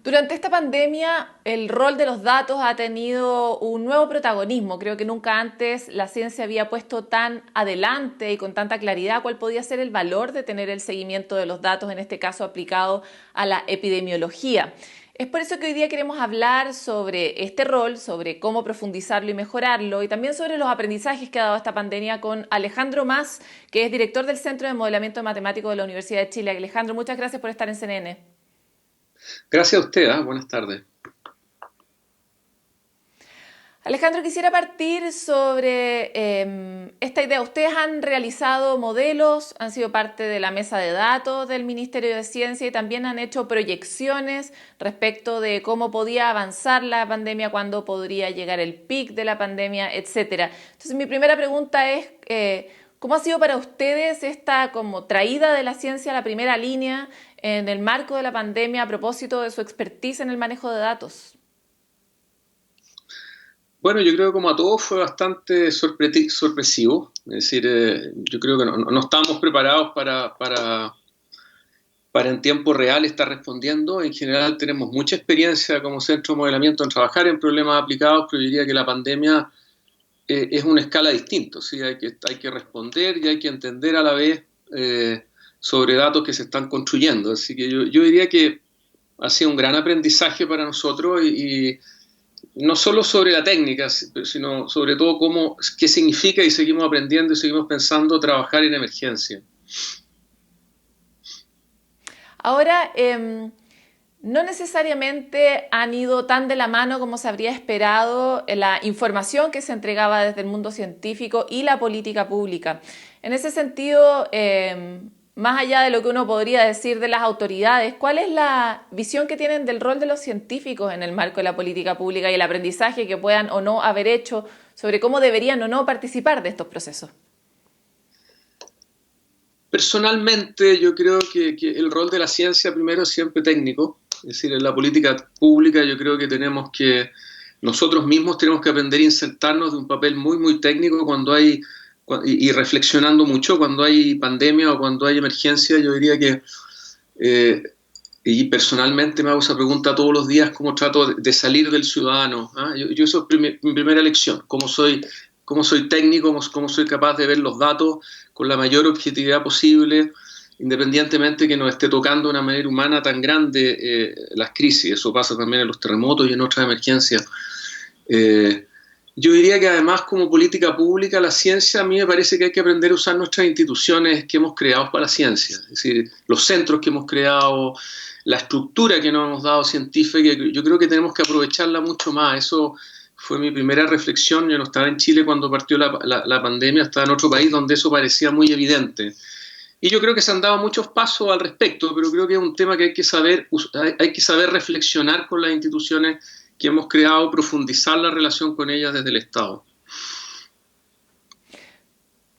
Durante esta pandemia, el rol de los datos ha tenido un nuevo protagonismo. Creo que nunca antes la ciencia había puesto tan adelante y con tanta claridad cuál podía ser el valor de tener el seguimiento de los datos, en este caso aplicado a la epidemiología. Es por eso que hoy día queremos hablar sobre este rol, sobre cómo profundizarlo y mejorarlo, y también sobre los aprendizajes que ha dado esta pandemia con Alejandro Mas, que es director del Centro de Modelamiento Matemático de la Universidad de Chile. Alejandro, muchas gracias por estar en CNN. Gracias a usted, ¿eh? Buenas tardes. Alejandro, quisiera partir sobre esta idea. Ustedes han realizado modelos, han sido parte de la mesa de datos del Ministerio de Ciencia y también han hecho proyecciones respecto de cómo podía avanzar la pandemia, cuándo podría llegar el pic de la pandemia, etcétera. Entonces, mi primera pregunta es, ¿cómo ha sido para ustedes esta como traída de la ciencia a la primera línea en el marco de la pandemia a propósito de su expertise en el manejo de datos? Bueno, yo creo que como a todos fue bastante sorpresivo. Es decir, yo creo que no estábamos preparados para en tiempo real estar respondiendo. En general tenemos mucha experiencia como centro de modelamiento en trabajar en problemas aplicados, pero yo diría que la pandemia es una escala distinta. ¿Sí? Hay que responder y hay que entender a la vez sobre datos que se están construyendo. Así que yo diría que ha sido un gran aprendizaje para nosotros y no solo sobre la técnica, sino sobre todo qué significa y seguimos aprendiendo y seguimos pensando trabajar en emergencia. Ahora, no necesariamente han ido tan de la mano como se habría esperado la información que se entregaba desde el mundo científico y la política pública. En ese sentido, más allá de lo que uno podría decir de las autoridades, ¿cuál es la visión que tienen del rol de los científicos en el marco de la política pública y el aprendizaje que puedan o no haber hecho sobre cómo deberían o no participar de estos procesos? Personalmente, yo creo que el rol de la ciencia primero es siempre técnico, es decir, en la política pública yo creo que nosotros mismos tenemos que aprender a insertarnos de un papel muy técnico y reflexionando mucho cuando hay pandemia o cuando hay emergencia. Yo diría que, eh, y personalmente me hago esa pregunta todos los días, cómo trato de salir del ciudadano. ¿Ah? Eso es mi primera lección, cómo soy técnico, cómo soy capaz de ver los datos con la mayor objetividad posible, independientemente que nos esté tocando de una manera humana tan grande las crisis. Eso pasa también en los terremotos y en otras emergencias. Eh, yo diría que además como política pública, la ciencia a mí me parece que hay que aprender a usar nuestras instituciones que hemos creado para la ciencia, es decir, los centros que hemos creado, la estructura que nos hemos dado científica, yo creo que tenemos que aprovecharla mucho más. Eso fue mi primera reflexión. Yo no estaba en Chile cuando partió la pandemia, estaba en otro país donde eso parecía muy evidente. Y yo creo que se han dado muchos pasos al respecto, pero creo que es un tema que hay que saber reflexionar con las instituciones que hemos creado, profundizar la relación con ellas desde el Estado.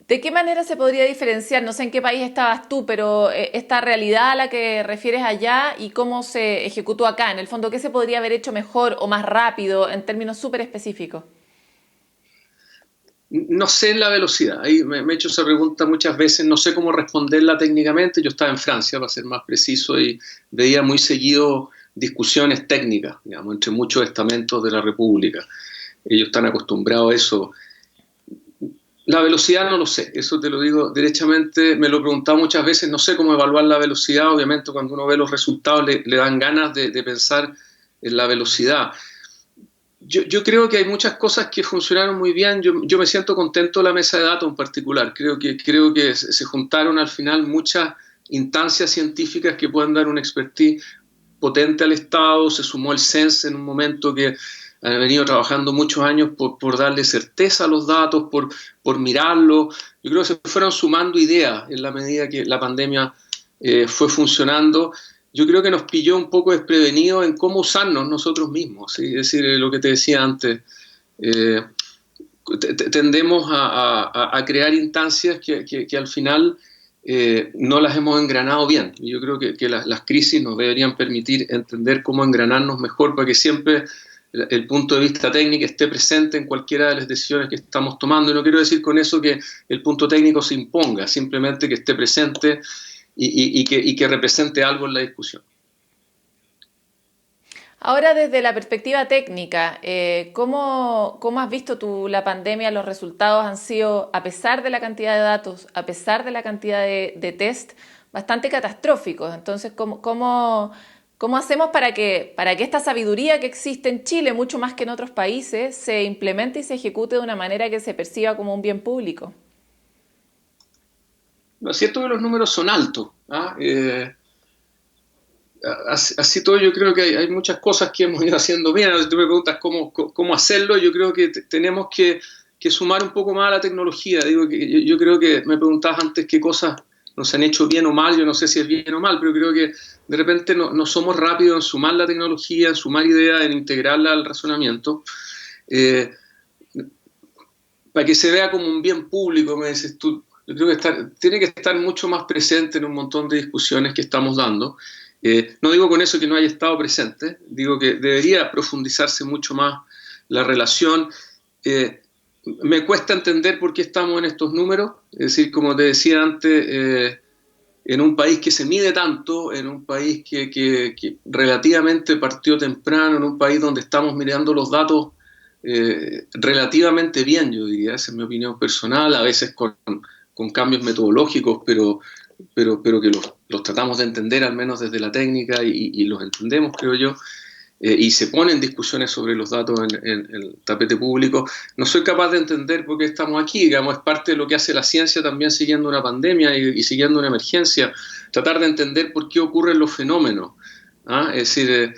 ¿De qué manera se podría diferenciar? No sé en qué país estabas tú, pero esta realidad a la que refieres allá y cómo se ejecutó acá, en el fondo, ¿qué se podría haber hecho mejor o más rápido en términos súper específicos? No sé en la velocidad, ahí me he hecho esa pregunta muchas veces, no sé cómo responderla técnicamente. Yo estaba en Francia, para ser más preciso, y veía muy seguido discusiones técnicas, digamos, entre muchos estamentos de la República. Ellos están acostumbrados a eso. La velocidad no lo sé, eso te lo digo derechamente, me lo he preguntado muchas veces, no sé cómo evaluar la velocidad. Obviamente cuando uno ve los resultados le dan ganas de pensar en la velocidad. Yo creo que hay muchas cosas que funcionaron muy bien. Yo me siento contento de la mesa de datos en particular. Creo que se juntaron al final muchas instancias científicas que pueden dar un expertise potente al Estado. Se sumó el CENS en un momento que han venido trabajando muchos años por darle certeza a los datos, por mirarlo. Yo creo que se fueron sumando ideas en la medida que la pandemia fue funcionando. Yo creo que nos pilló un poco desprevenidos en cómo usarnos nosotros mismos, ¿sí? Es decir, lo que te decía antes, eh, tendemos a crear instancias que al final no las hemos engranado bien. Y yo creo que las crisis nos deberían permitir entender cómo engranarnos mejor para que siempre el punto de vista técnico esté presente en cualquiera de las decisiones que estamos tomando. Y no quiero decir con eso que el punto técnico se imponga, simplemente que esté presente y que represente algo en la discusión. Ahora, desde la perspectiva técnica, ¿cómo has visto tú la pandemia? ¿Los resultados han sido, a pesar de la cantidad de datos, a pesar de la cantidad de test, bastante catastróficos? Entonces, ¿cómo hacemos para que esta sabiduría que existe en Chile, mucho más que en otros países, se implemente y se ejecute de una manera que se perciba como un bien público? Lo cierto es que los números son altos, ¿ah? Así todo, yo creo que hay muchas cosas que hemos ido haciendo bien. Si tú me preguntas cómo hacerlo, yo creo que tenemos que sumar un poco más a la tecnología. Digo que yo creo que me preguntabas antes qué cosas nos han hecho bien o mal. Yo no sé si es bien o mal, pero creo que de repente no somos rápidos en sumar la tecnología, en sumar ideas, en integrarla al razonamiento. Eh, para que se vea como un bien público, me dices tú, yo creo que tiene que estar mucho más presente en un montón de discusiones que estamos dando. No digo con eso que no haya estado presente, digo que debería profundizarse mucho más la relación. Eh, Me cuesta entender por qué estamos en estos números, es decir, como te decía antes, en un país que se mide tanto, en un país que relativamente partió temprano, en un país donde estamos mirando los datos relativamente bien, yo diría, esa es mi opinión personal, a veces con cambios metodológicos, pero que los tratamos de entender al menos desde la técnica y los entendemos, creo yo, y se ponen discusiones sobre los datos en el tapete público. No soy capaz de entender por qué estamos aquí, digamos, es parte de lo que hace la ciencia también siguiendo una pandemia y siguiendo una emergencia, tratar de entender por qué ocurren los fenómenos. ¿Ah? Es decir,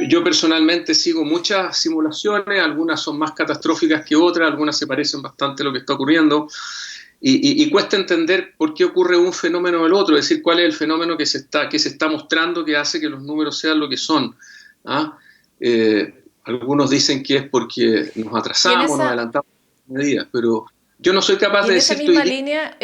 yo personalmente sigo muchas simulaciones, algunas son más catastróficas que otras, algunas se parecen bastante a lo que está ocurriendo, y cuesta entender por qué ocurre un fenómeno o el otro, es decir, cuál es el fenómeno que se está mostrando que hace que los números sean lo que son. ¿Ah? Algunos dicen que es porque nos Y en atrasamos, nos esa, adelantamos medidas, pero yo no soy capaz y de en esa decirte hoy misma día. línea,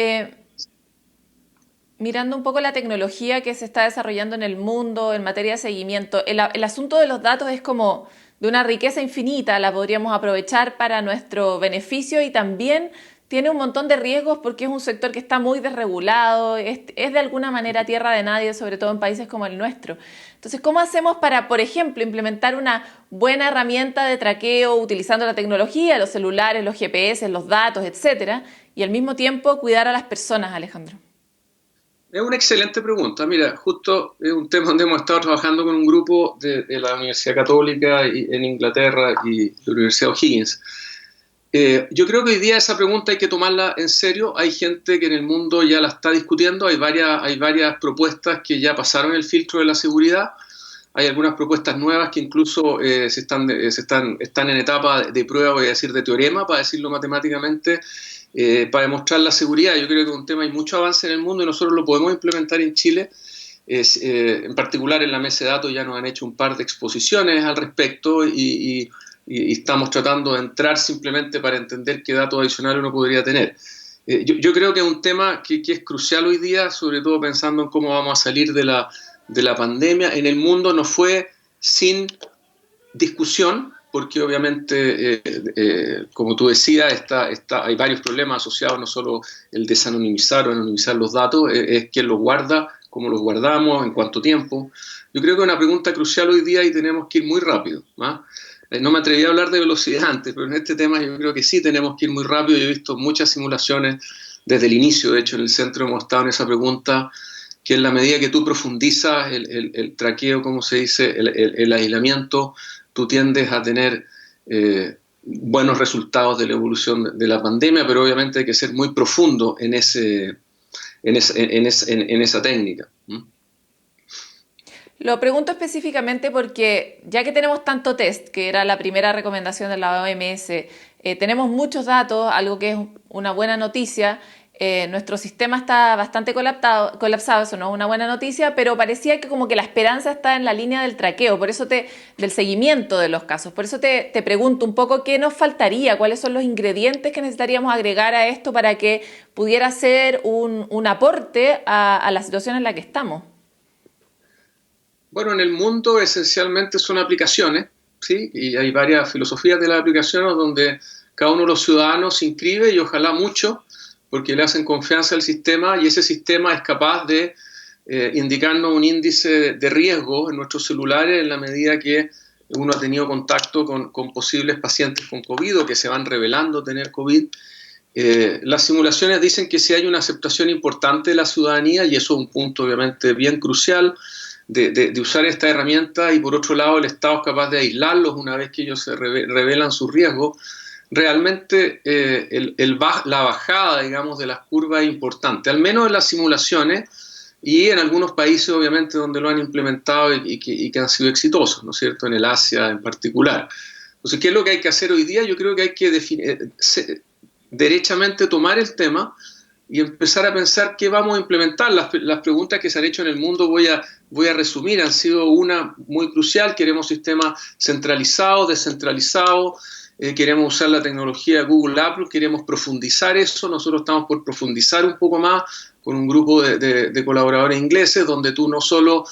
mirando un poco la tecnología que se está desarrollando en el mundo en materia de seguimiento, el asunto de los datos es como de una riqueza infinita, la podríamos aprovechar para nuestro beneficio y también tiene un montón de riesgos porque es un sector que está muy desregulado, es de alguna manera tierra de nadie, sobre todo en países como el nuestro. Entonces, ¿cómo hacemos para, por ejemplo, implementar una buena herramienta de traqueo utilizando la tecnología, los celulares, los GPS, los datos, etcétera, y al mismo tiempo cuidar a las personas, Alejandro? Es una excelente pregunta. Mira, justo es un tema donde hemos estado trabajando con un grupo de la Universidad Católica en Inglaterra y la Universidad O'Higgins. Yo creo que hoy día esa pregunta hay que tomarla en serio. Hay gente que en el mundo ya la está discutiendo. Hay varias propuestas que ya pasaron el filtro de la seguridad. Hay algunas propuestas nuevas que incluso están en etapa de prueba, voy a decir, de teorema, para decirlo matemáticamente, para demostrar la seguridad. Yo creo que es un tema, hay mucho avance en el mundo y nosotros lo podemos implementar en Chile. En particular en la mesa de datos ya nos han hecho un par de exposiciones al respecto y estamos tratando de entrar simplemente para entender qué datos adicionales uno podría tener. Yo creo que es un tema que es crucial hoy día, sobre todo pensando en cómo vamos a salir de la pandemia. En el mundo no fue sin discusión, porque obviamente, como tú decías, hay varios problemas asociados, no solo el desanonimizar o anonimizar los datos, es quién los guarda, cómo los guardamos, en cuánto tiempo. Yo creo que es una pregunta crucial hoy día y tenemos que ir muy rápido. ¿Ah? No me atreví a hablar de velocidad antes, pero en este tema yo creo que sí tenemos que ir muy rápido. Yo he visto muchas simulaciones desde el inicio, de hecho en el centro hemos estado en esa pregunta, que en la medida que tú profundizas el traqueo, como se dice, el aislamiento, tú tiendes a tener buenos resultados de la evolución de la pandemia, pero obviamente hay que ser muy profundo en esa técnica. ¿Mm? Lo pregunto específicamente porque ya que tenemos tanto test, que era la primera recomendación de la OMS, tenemos muchos datos, algo que es una buena noticia. Nuestro sistema está bastante colapsado, eso no es una buena noticia, pero parecía que como que la esperanza está en la línea del traqueo, del seguimiento de los casos. Por eso te pregunto un poco qué nos faltaría, cuáles son los ingredientes que necesitaríamos agregar a esto para que pudiera ser un aporte a la situación en la que estamos. Bueno, en el mundo esencialmente son aplicaciones, ¿sí? Y hay varias filosofías de las aplicaciones donde cada uno de los ciudadanos se inscribe y ojalá mucho, porque le hacen confianza al sistema y ese sistema es capaz de indicarnos un índice de riesgo en nuestros celulares en la medida que uno ha tenido contacto con posibles pacientes con COVID o que se van revelando tener COVID. Las simulaciones dicen que si hay una aceptación importante de la ciudadanía, y eso es un punto obviamente bien crucial, de usar esta herramienta, y por otro lado el Estado es capaz de aislarlos una vez que ellos se revelan sus riesgos, realmente la bajada, digamos, de las curvas es importante, al menos en las simulaciones y en algunos países obviamente donde lo han implementado y que han sido exitosos, ¿no es cierto?, en el Asia en particular. Entonces, ¿qué es lo que hay que hacer hoy día? Yo creo que hay que derechamente tomar el tema y empezar a pensar qué vamos a implementar. Las preguntas que se han hecho en el mundo voy a resumir, han sido una muy crucial: queremos sistemas centralizados, descentralizados, queremos usar la tecnología Google Apple, queremos profundizar eso. Nosotros estamos por profundizar un poco más con un grupo de colaboradores ingleses, donde tú no solo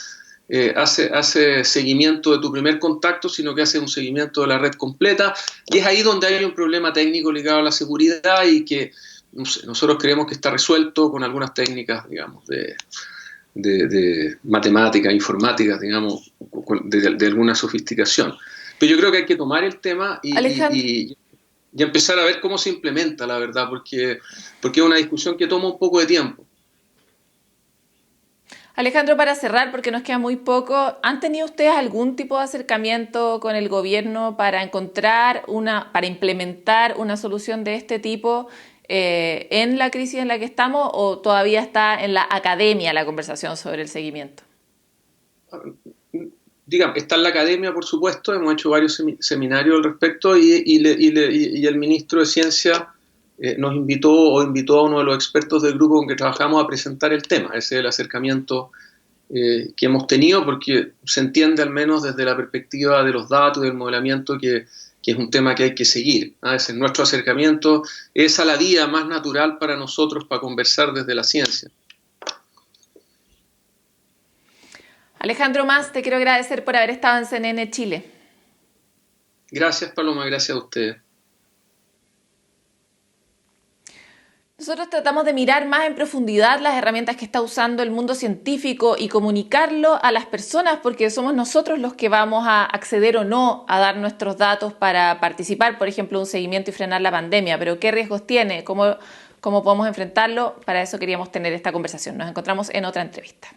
hace seguimiento de tu primer contacto, sino que hace un seguimiento de la red completa, y es ahí donde hay un problema técnico ligado a la seguridad y que no sé, nosotros creemos que está resuelto con algunas técnicas, digamos, de matemáticas, informáticas, digamos, de alguna sofisticación. Pero yo creo que hay que tomar el tema y empezar a ver cómo se implementa, la verdad, porque es una discusión que toma un poco de tiempo. Alejandro, para cerrar, porque nos queda muy poco, ¿han tenido ustedes algún tipo de acercamiento con el gobierno para para implementar una solución de este tipo en la crisis en la que estamos, o todavía está en la academia la conversación sobre el seguimiento? Digamos, está en la academia, por supuesto, hemos hecho varios seminarios al respecto y el ministro de Ciencia nos invitó a uno de los expertos del grupo con que trabajamos a presentar el tema. Ese es el acercamiento que hemos tenido, porque se entiende, al menos desde la perspectiva de los datos y del modelamiento, que es un tema que hay que seguir. Ese es nuestro acercamiento, es a la vía más natural para nosotros para conversar desde la ciencia. Alejandro Mas, te quiero agradecer por haber estado en CNN Chile. Gracias, Paloma, gracias a ustedes. Nosotros tratamos de mirar más en profundidad las herramientas que está usando el mundo científico y comunicarlo a las personas, porque somos nosotros los que vamos a acceder o no a dar nuestros datos para participar, por ejemplo, en un seguimiento y frenar la pandemia. Pero ¿qué riesgos tiene? ¿Cómo podemos enfrentarlo? Para eso queríamos tener esta conversación. Nos encontramos en otra entrevista.